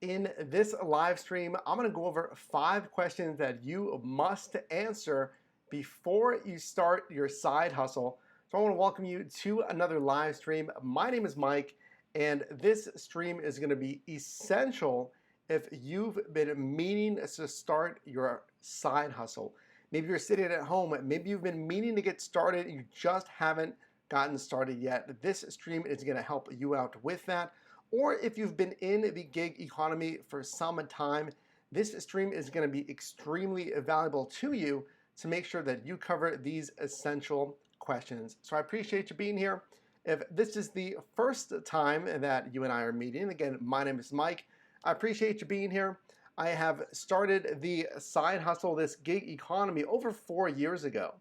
In this live stream, I'm going to go over 5 questions that you must answer before you start your side hustle. So I want to welcome you to another live stream. My name is Mike, and this stream is going to be essential if you've been meaning to start your side hustle. Maybe you're sitting at home, maybe you've been meaning to get started, you just haven't gotten started yet. This stream is going to help you out with that. Or if you've been in the gig economy for some time, this stream is going to be extremely valuable to you to make sure that you cover these essential questions. So I appreciate you being here. If this is the first time that you and I are meeting, again, my name is Mike. I appreciate you being here. I have started the side hustle, this gig economy, over 4 years ago,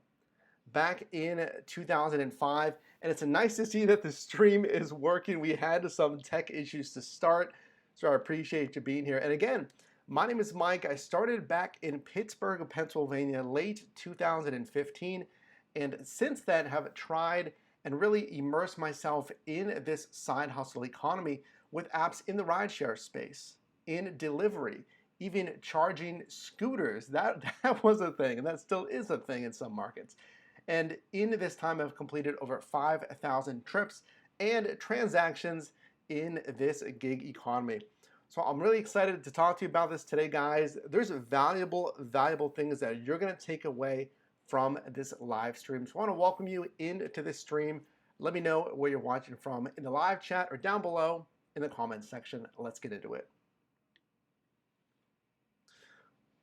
back in 2005, and it's nice to see that the stream is working. We had some tech issues to start, so I appreciate you being here. And again, my name is Mike. I started back in Pittsburgh, Pennsylvania, late 2015, and since then have tried and really immersed myself in this side hustle economy with apps in the rideshare space, in delivery, even charging scooters. That was a thing, and that still is a thing in some markets. And in this time, I've completed over 5,000 trips and transactions in this gig economy. So I'm really excited to talk to you about this today, guys. There's valuable things that you're going to take away from this live stream. So I want to welcome you into this stream. Let me know where you're watching from in the live chat or down below in the comments section. Let's get into it.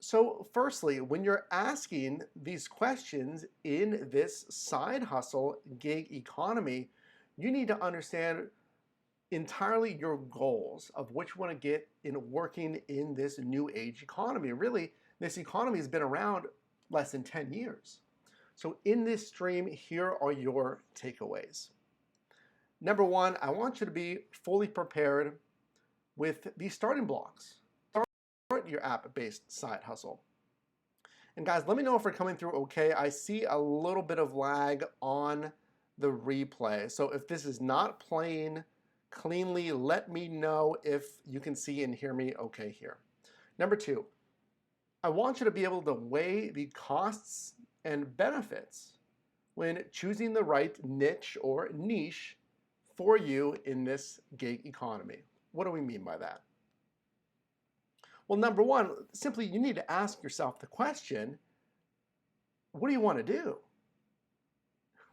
So firstly, when you're asking these questions in this side hustle gig economy, you need to understand entirely your goals of what you want to get in working in this new age economy. Really, this economy has been around less than 10 years. So in this stream, here are your takeaways. Number one, I want you to be fully prepared with the starting blocks. Your app-based side hustle. And guys, let me know if we're coming through okay. I see a little bit of lag on the replay. So if this is not playing cleanly, let me know if you can see and hear me okay here. Number two, I want you to be able to weigh the costs and benefits when choosing the right niche or niche for you in this gig economy. What do we mean by that? Well, number one, simply you need to ask yourself the question, what do you want to do?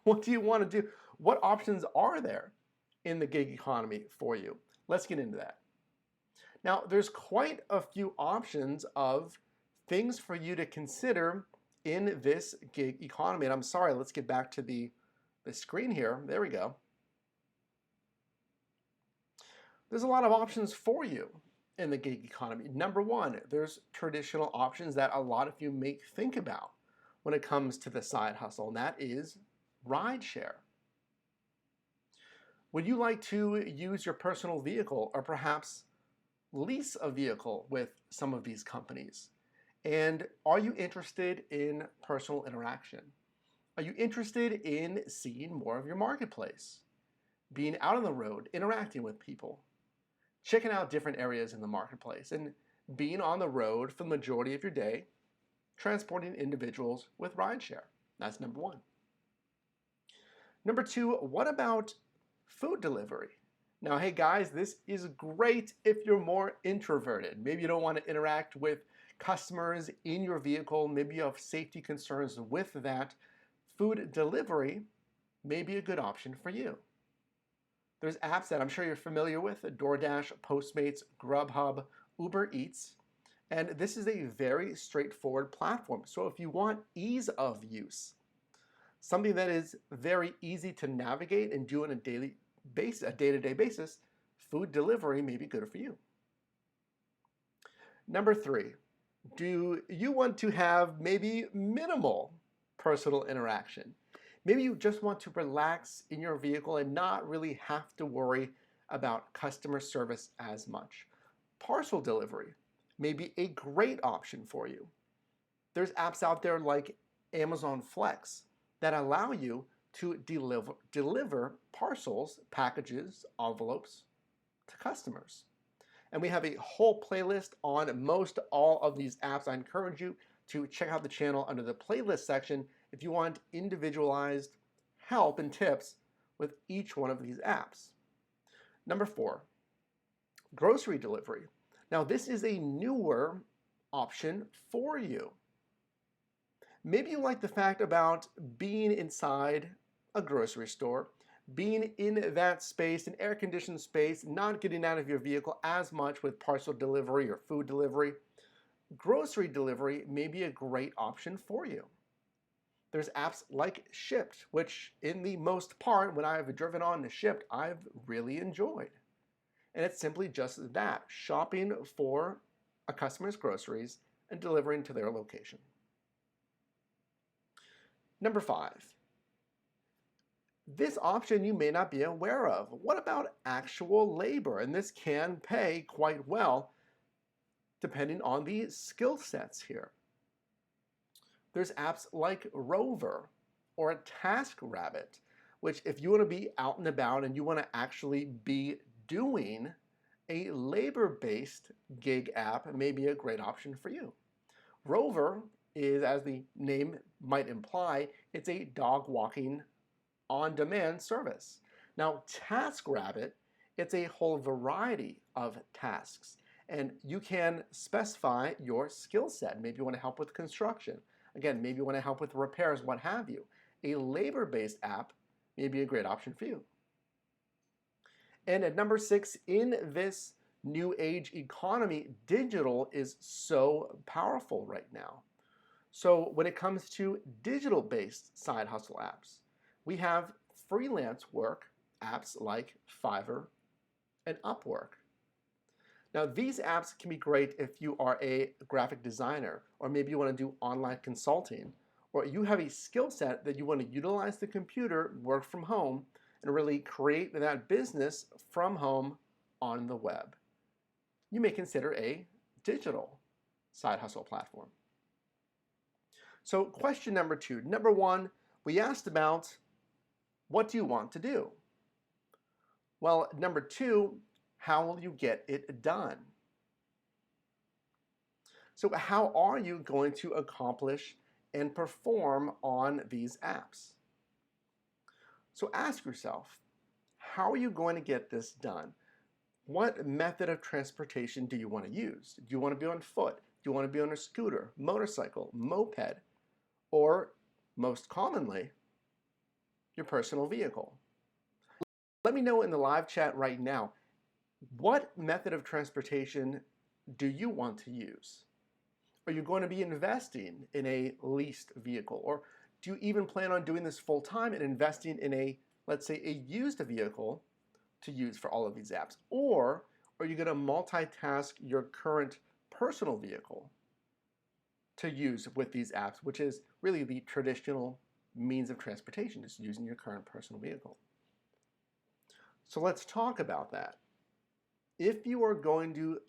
What do you want to do? What options are there in the gig economy for you? Let's get into that. Now, there's quite a few options of things for you to consider in this gig economy. And I'm sorry, let's get back to the screen here. There we go. There's a lot of options for you in the gig economy. Number one, there's traditional options that a lot of you may think about when it comes to the side hustle, and that is rideshare. Would you like to use your personal vehicle or perhaps lease a vehicle with some of these companies? And are you interested in personal interaction? Are you interested in seeing more of your marketplace? Being out on the road, interacting with people? Checking out different areas in the marketplace and being on the road for the majority of your day, transporting individuals with rideshare. That's number one. Number two, what about food delivery? Now, hey guys, this is great if you're more introverted. Maybe you don't want to interact with customers in your vehicle. Maybe you have safety concerns with that. Food delivery may be a good option for you. There's apps that I'm sure you're familiar with, DoorDash, Postmates, Grubhub, Uber Eats, and this is a very straightforward platform. So if you want ease of use, something that is very easy to navigate and do on a day-to-day basis, food delivery may be good for you. Number three, do you want to have maybe minimal personal interaction? Maybe you just want to relax in your vehicle and not really have to worry about customer service as much. Parcel delivery may be a great option for you. There's apps out there like Amazon Flex that allow you to deliver parcels, packages, envelopes to customers. And we have a whole playlist on most all of these apps. I encourage you to check out the channel under the playlist section if you want individualized help and tips with each one of these apps. Number 4, grocery delivery. Now this is a newer option for you. Maybe you like the fact about being inside a grocery store, being in that space, an air-conditioned space, not getting out of your vehicle as much with parcel delivery or food delivery. Grocery delivery may be a great option for you. There's apps like Shipt, which in the most part, when I have driven on to Shipt, I've really enjoyed. And it's simply just that, shopping for a customer's groceries and delivering to their location. Number 5, this option you may not be aware of. What about actual labor? And this can pay quite well depending on the skill sets here. There's apps like Rover or TaskRabbit, which if you want to be out and about and you want to actually be doing a labor-based gig app, may be a great option for you. Rover is, as the name might imply, it's a dog walking on-demand service. Now, TaskRabbit, it's a whole variety of tasks, and you can specify your skill set. Maybe you want to help with construction. Again, maybe you want to help with repairs, what have you. A labor-based app may be a great option for you. And at number 6, in this new age economy, digital is so powerful right now. So when it comes to digital-based side hustle apps, we have freelance work apps like Fiverr and Upwork. Now these apps can be great if you are a graphic designer, or maybe you want to do online consulting, or you have a skill set that you want to utilize the computer, work from home, and really create that business from home on the web. You may consider a digital side hustle platform. So question number 2. Number 1, we asked about what do you want to do? Well, number 2, how will you get it done? So how are you going to accomplish and perform on these apps? So ask yourself, how are you going to get this done? What method of transportation do you want to use? Do you want to be on foot? Do you want to be on a scooter, motorcycle, moped, or most commonly, your personal vehicle? Let me know in the live chat right now, what method of transportation do you want to use? Are you going to be investing in a leased vehicle? Or do you even plan on doing this full time and investing in a, let's say, a used vehicle to use for all of these apps? Or are you going to multitask your current personal vehicle to use with these apps, which is really the traditional means of transportation, just using your current personal vehicle? So let's talk about that. If you are going to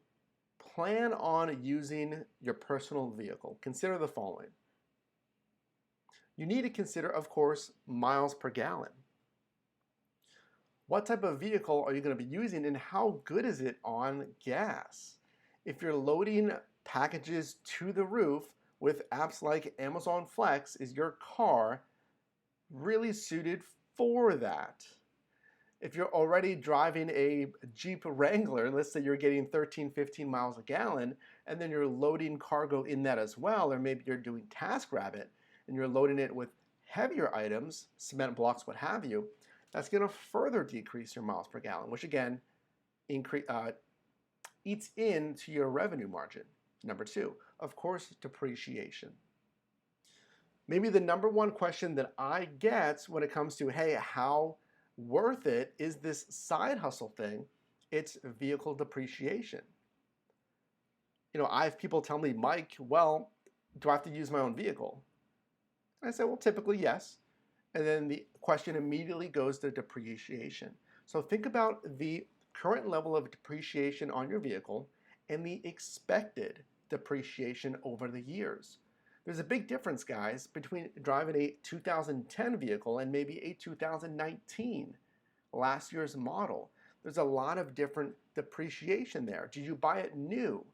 plan on using your personal vehicle, consider the following. You need to consider, of course, miles per gallon. What type of vehicle are you going to be using, and how good is it on gas? If you're loading packages to the roof with apps like Amazon Flex, is your car really suited for that? If you're already driving a Jeep Wrangler, let's say you're getting 13, 15 miles a gallon, and then you're loading cargo in that as well, or maybe you're doing TaskRabbit, and you're loading it with heavier items, cement blocks, what have you, that's going to further decrease your miles per gallon, which again eats into your revenue margin. Number 2, of course, depreciation. Maybe the number 1 question that I get when it comes to, hey, how worth it is this side hustle thing? It's vehicle depreciation. You know, I have people tell me, Mike, well, do I have to use my own vehicle? I say, well, typically yes. And then the question immediately goes to depreciation. So think about the current level of depreciation on your vehicle and the expected depreciation over the years. There's a big difference, guys, between driving a 2010 vehicle and maybe a 2019, last year's model. there's a lot of different depreciation there. Did you buy it new?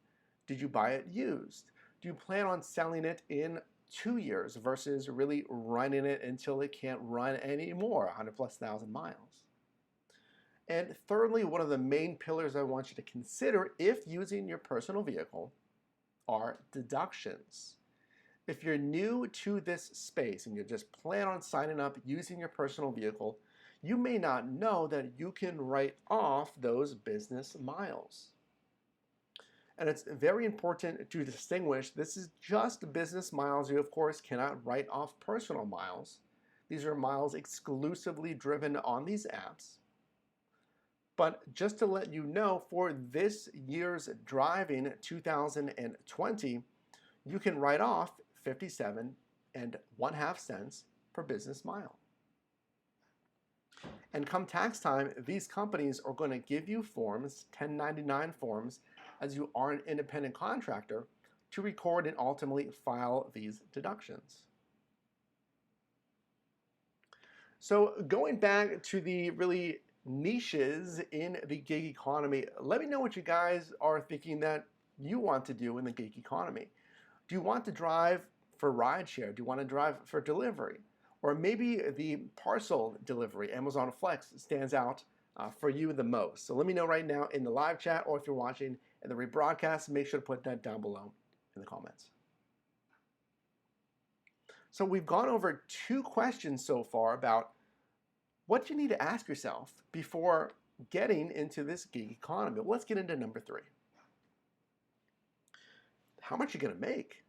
Did you buy it used? Do you plan on selling it in 2 years versus really running it until it can't run anymore, 100,000+ miles? And thirdly, one of the main pillars I want you to consider if using your personal vehicle are deductions. If you're new to this space and you just plan on signing up using your personal vehicle, you may not know that you can write off those business miles. And it's very important to distinguish this is just business miles. You, of course, cannot write off personal miles. These are miles exclusively driven on these apps. But just to let you know, for this year's driving, 2020, you can write off 57.5 cents per business mile. And come tax time, these companies are going to give you forms, 1099 forms, as you are an independent contractor, to record and ultimately file these deductions. So going back to the really niches in the gig economy, let me know what you guys are thinking that you want to do in the gig economy. Do you want to drive for rideshare? Do you want to drive for delivery? Or maybe the parcel delivery, Amazon Flex, stands out for you the most. So let me know right now in the live chat, or if you're watching in the rebroadcast, make sure to put that down below in the comments. So we've gone over 2 questions so far about what you need to ask yourself before getting into this gig economy. Well, let's get into number 3. How much are you going to make?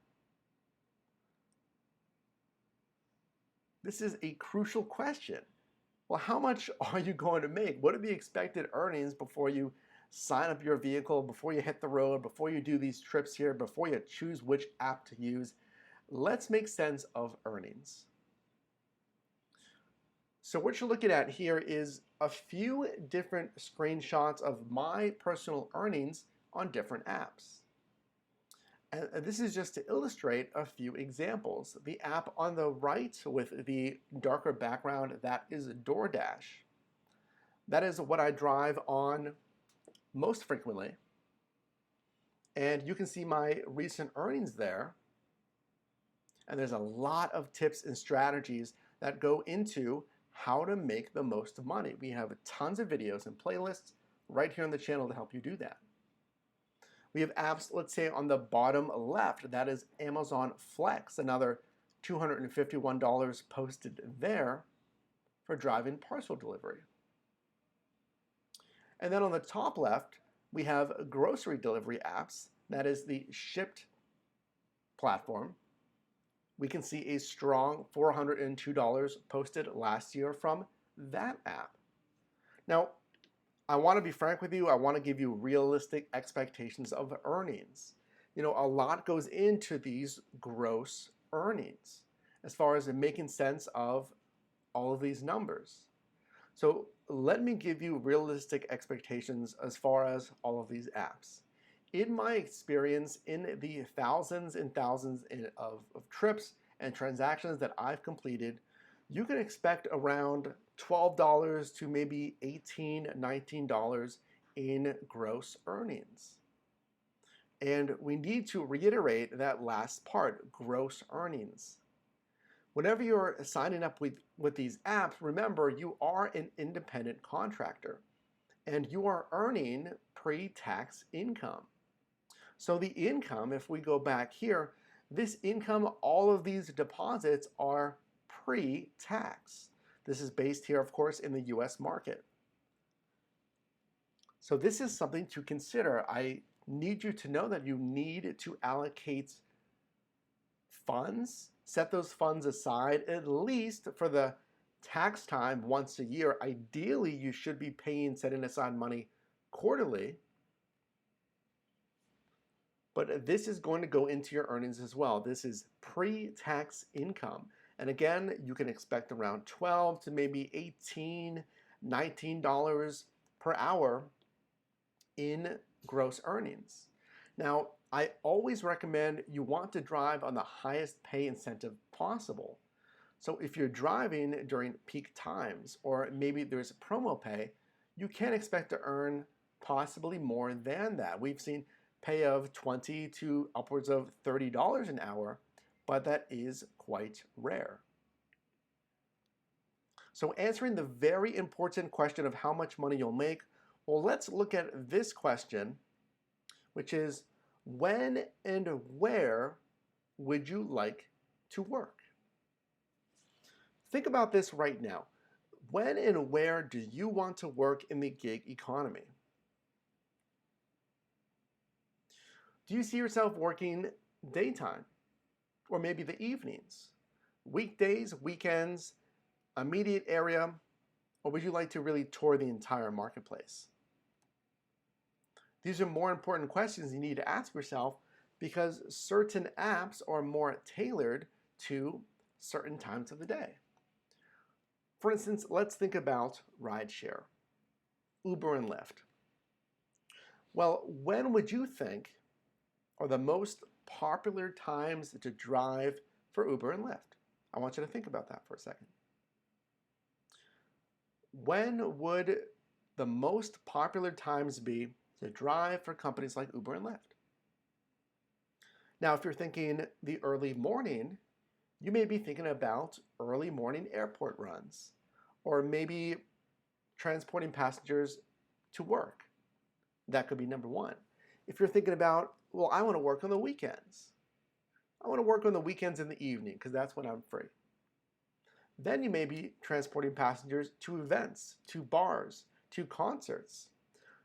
This is a crucial question. Well, how much are you going to make? What are the expected earnings before you sign up your vehicle, before you hit the road, before you do these trips here, before you choose which app to use? Let's make sense of earnings. So what you're looking at here is a few different screenshots of my personal earnings on different apps. And this is just to illustrate a few examples. The app on the right with the darker background, that is DoorDash. That is what I drive on most frequently. And you can see my recent earnings there. And there's a lot of tips and strategies that go into how to make the most money. We have tons of videos and playlists right here on the channel to help you do that. We have apps, let's say on the bottom left, that is Amazon Flex, another $251 posted there for driving parcel delivery. And then on the top left, we have grocery delivery apps, that is the Shipped platform. We can see a strong $402 posted last year from that app. Now, I want to be frank with you. I want to give you realistic expectations of earnings. You know, a lot goes into these gross earnings as far as making sense of all of these numbers. So let me give you realistic expectations as far as all of these apps. In my experience, in the thousands and thousands of trips and transactions that I've completed, you can expect around $12 to maybe $18, $19 in gross earnings. And we need to reiterate that last part, gross earnings. Whenever you're signing up with these apps, remember you are an independent contractor and you are earning pre-tax income. So the income, if we go back here, this income, all of these deposits are pre-tax. This is based here, of course, in the US market. So this is something to consider. I need you to know that you need to allocate funds, set those funds aside at least for the tax time once a year. Ideally, you should be setting aside money quarterly. But this is going to go into your earnings as well. This is pre-tax income. And again, you can expect around $12 to maybe $18, $19 per hour in gross earnings. Now, I always recommend you want to drive on the highest pay incentive possible. So if you're driving during peak times, or maybe there's promo pay, you can expect to earn possibly more than that. We've seen pay of $20 to upwards of $30 an hour, but that is quite rare. So answering the very important question of how much money you'll make, well, let's look at this question, which is when and where would you like to work? Think about this right now. When and where do you want to work in the gig economy? Do you see yourself working daytime or maybe the evenings, weekdays, weekends, immediate area, or would you like to really tour the entire marketplace? These are more important questions you need to ask yourself because certain apps are more tailored to certain times of the day. For instance, let's think about rideshare, Uber and Lyft. Well, when would you think are the most popular times to drive for Uber and Lyft? I want you to think about that for a second. When would the most popular times be to drive for companies like Uber and Lyft? Now, if you're thinking the early morning, you may be thinking about early morning airport runs, or maybe transporting passengers to work. That could be number one. If you're thinking about, well, I want to work on the weekends. I want to work on the weekends in the evening because that's when I'm free. Then you may be transporting passengers to events, to bars, to concerts.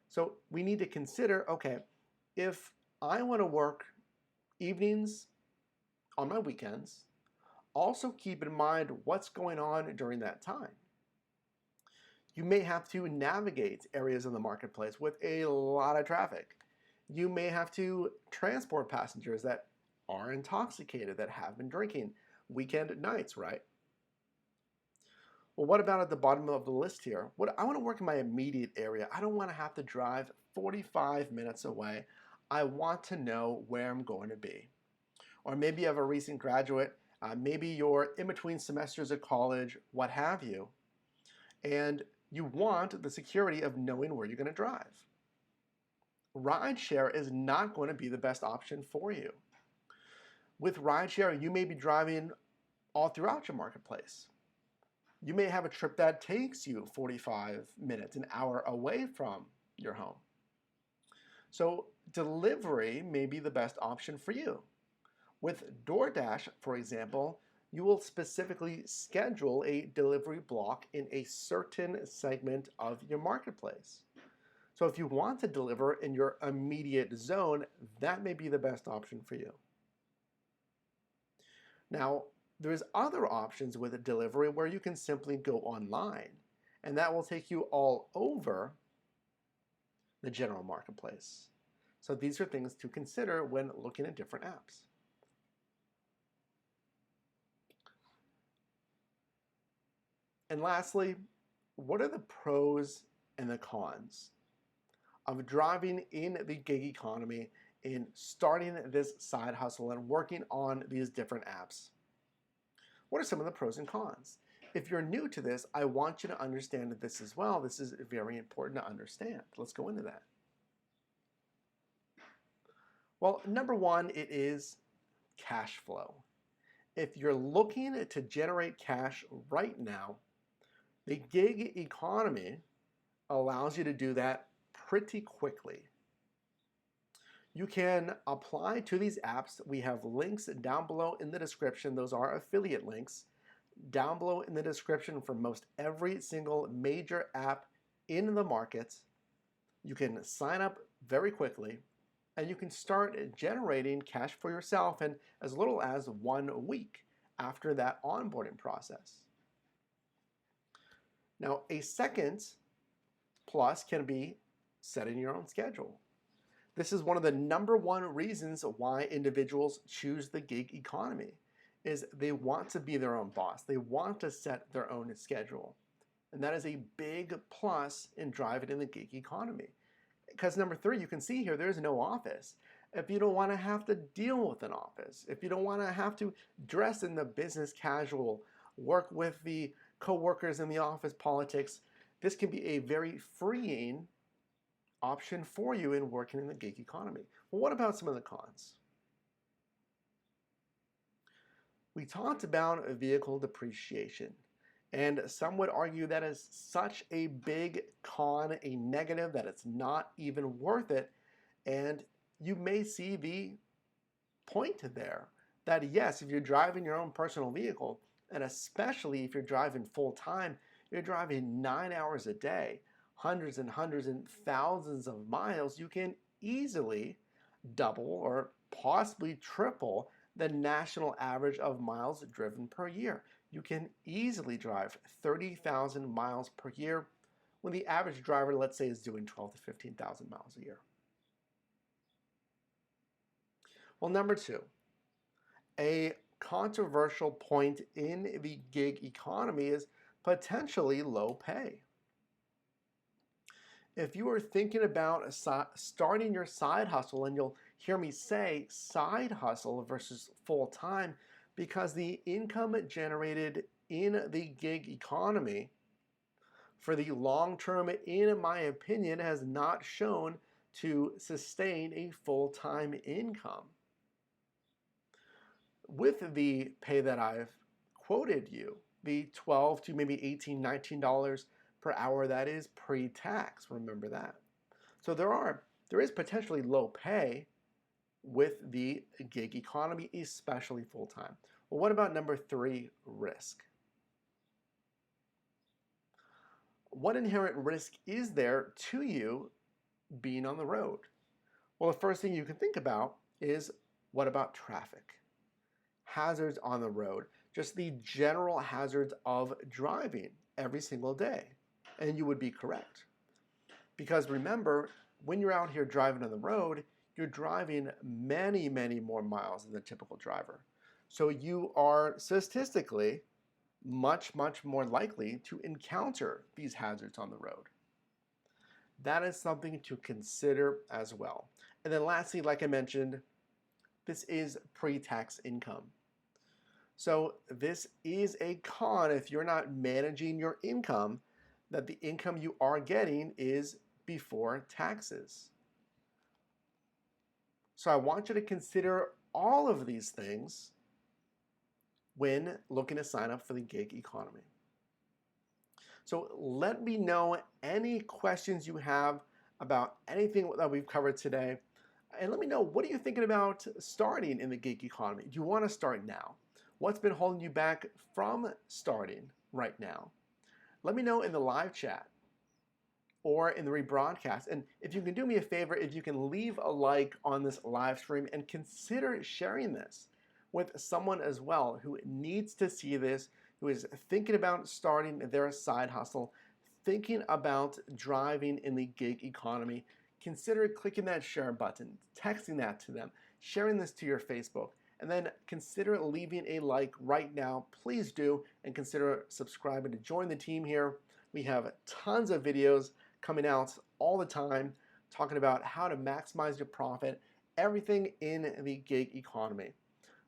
So we need to consider, okay, if I want to work evenings on my weekends, also keep in mind what's going on during that time. You may have to navigate areas of the marketplace with a lot of traffic. You may have to transport passengers that are intoxicated, that have been drinking weekend nights, right? Well, what about at the bottom of the list here? I want to work in my immediate area. I don't want to have to drive 45 minutes away. I want to know where I'm going to be. Or maybe you have a recent graduate, maybe you're in between semesters of college, what have you, and you want the security of knowing where you're going to drive. Rideshare is not going to be the best option for you. With rideshare, you may be driving all throughout your marketplace. You may have a trip that takes you 45 minutes, an hour away from your home. So delivery may be the best option for you. With DoorDash, for example, you will specifically schedule a delivery block in a certain segment of your marketplace. So if you want to deliver in your immediate zone, that may be the best option for you. Now, there's other options with a delivery where you can simply go online, and that will take you all over the general marketplace. So these are things to consider when looking at different apps. And lastly, what are the pros and the cons of driving in the gig economy and starting this side hustle and working on these different apps? What are some of the pros and cons? If you're new to this, I want you to understand this as well. This is very important to understand. Let's go into that. Well, number one, it is cash flow. If you're looking to generate cash right now, the gig economy allows you to do that pretty quickly. You can apply to these apps. We have links down below in the description. Those are affiliate links down below in the description for most every single major app in the market. You can sign up very quickly and you can start generating cash for yourself in as little as 1 week after that onboarding process. Now, a second plus can be setting your own schedule. This is one of the number one reasons why individuals choose the gig economy, is they want to be their own boss. They want to set their own schedule. And that is a big plus in driving in the gig economy. Because number three, you can see here, there's no office. If you don't want to have to deal with an office, if you don't want to have to dress in the business casual, work with the coworkers in the office politics, this can be a very freeing option for you in working in the gig economy. Well, what about some of the cons? We talked about vehicle depreciation, and some would argue that is such a big con, a negative, that it's not even worth it. And you may see the point there that yes, if you're driving your own personal vehicle, and especially if you're driving full time, you're driving 9 hours a day, hundreds and hundreds and thousands of miles, you can easily double or possibly triple the national average of miles driven per year. You can easily drive 30,000 miles per year when the average driver, let's say, is doing 12 to 15,000 miles a year. Well, number two, a controversial point in the gig economy is potentially low pay. If you are thinking about starting your side hustle, and you'll hear me say side hustle versus full-time, because the income generated in the gig economy for the long term, in my opinion, has not shown to sustain a full-time income. With the pay that I've quoted you, the $12 to maybe $18, $19 per hour, that is pre-tax, remember that. So there is potentially low pay with the gig economy, especially full-time. Well, what about number three, risk? What inherent risk is there to you being on the road? Well, the first thing you can think about is, what about traffic? Hazards on the road, just the general hazards of driving every single day. And you would be correct. Because remember, when you're out here driving on the road, you're driving many, many more miles than the typical driver. So you are statistically much, much more likely to encounter these hazards on the road. That is something to consider as well. And then lastly, like I mentioned, this is pre-tax income. So this is a con if you're not managing your income, that the income you are getting is before taxes. So I want you to consider all of these things when looking to sign up for the gig economy. So let me know any questions you have about anything that we've covered today. And let me know, what are you thinking about starting in the gig economy? Do you want to start now? What's been holding you back from starting right now? Let me know in the live chat or in the rebroadcast. And if you can do me a favor, if you can leave a like on this live stream and consider sharing this with someone as well who needs to see this, who is thinking about starting their side hustle, thinking about driving in the gig economy, consider clicking that share button, texting that to them, sharing this to your Facebook, and then consider leaving a like right now. Please do, and consider subscribing to join the team here. We have tons of videos coming out all the time talking about how to maximize your profit, everything in the gig economy.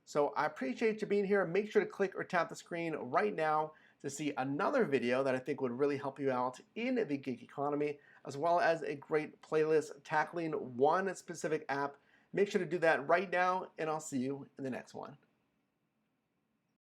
So I appreciate you being here. Make sure to click or tap the screen right now to see another video that I think would really help you out in the gig economy, as well as a great playlist tackling one specific app. Make sure to do that right now, and I'll see you in the next one.